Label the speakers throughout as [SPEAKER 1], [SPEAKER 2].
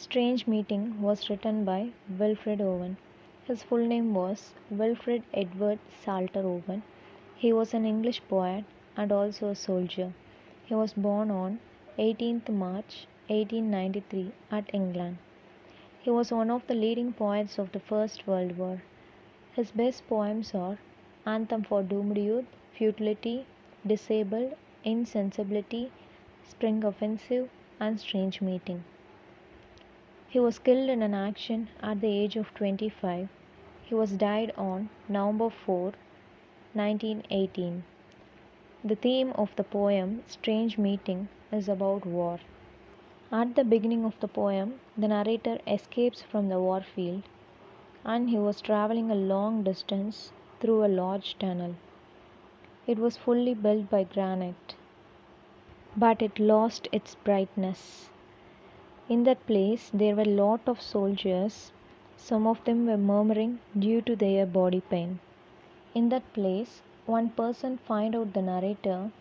[SPEAKER 1] Strange Meeting was written by Wilfred Owen. His full name was Wilfred Edward Salter Owen. He was an English poet and also a soldier. He was born on 18th March 1893 at England. He was one of the leading poets of the First World War. His best poems are Anthem for Doomed Youth, Futility, Disabled, Insensibility, Spring Offensive, and Strange Meeting. He was killed in an action at the age of 25. He was died on November 4, 1918. The theme of the poem Strange Meeting is about war. At the beginning of the poem, the narrator escapes from the war field and he was traveling a long distance through a large tunnel. It was fully built by granite, but it lost its brightness. In that place there were a lot of soldiers. Some of them were murmuring due to their body pain. In that place, one person find out the narrator.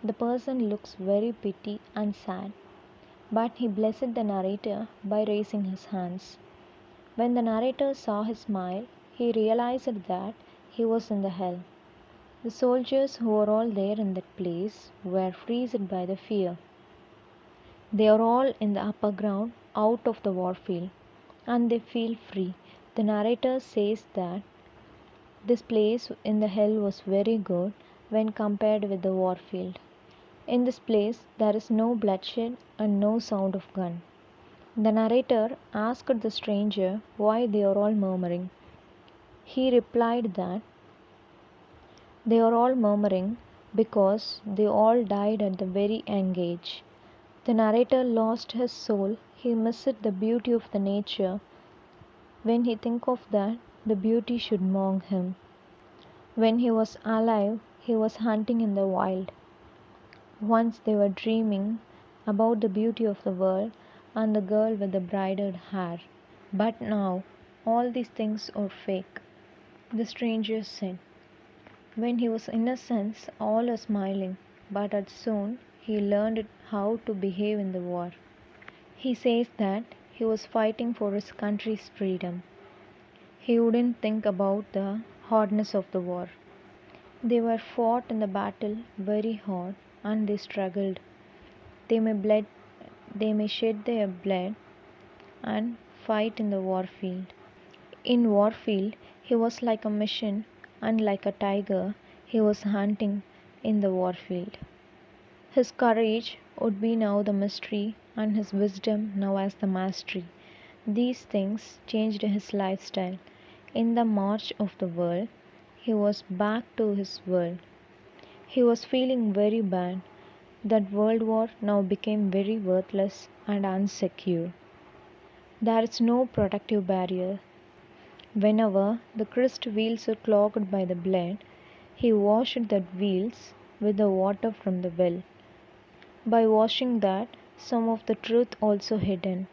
[SPEAKER 1] The person looks very pity and sad, but he blessed the narrator by raising his hands. When the narrator saw his smile, he realized that he was in the hell. The soldiers who were all there in that place were freezed by the fear. They are all in the upper ground out of the war field and they feel free. The narrator says that this place in the hell was very good when compared with the war field. In this place there is no bloodshed and no sound of gun. The narrator asked the stranger why they are all murmuring. He replied that they are all murmuring because they all died at the very young age. The narrator lost his soul. He missed the beauty of the nature. When he think of that, the beauty should mock him. When he was alive, he was hunting in the wild. Once they were dreaming about the beauty of the world and the girl with the braided hair. But now, all these things are fake, the stranger said. When he was innocent, all are smiling, but at soon he learned how to behave in the war. He says that he was fighting for his country's freedom. He wouldn't think about the hardness of the war. They were fought in the battle very hard and they struggled. They may shed their blood and fight in the war field. In war field he was like a mission and like a tiger he was hunting in the war field. His courage would be now the mystery and his wisdom now as the mastery. These things changed his lifestyle. In the march of the world, he was back to his world. He was feeling very bad. That world war now became very worthless and unsecure. There is no protective barrier. Whenever the crest wheels are clogged by the blood, he washed the wheels with the water from the well. By washing that, some of the truth also hidden.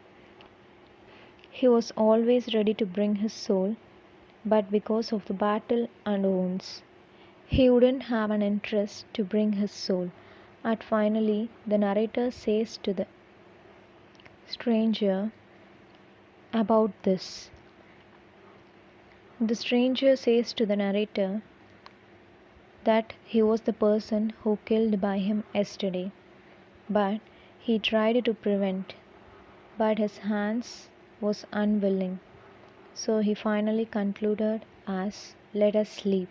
[SPEAKER 1] He was always ready to bring his soul, but because of the battle and wounds, he wouldn't have an interest to bring his soul. And finally, the narrator says to the stranger about this. The stranger says to the narrator that he was the person who killed by him yesterday, but he tried to prevent, but his hands was unwilling. So he finally concluded as, "Let us sleep."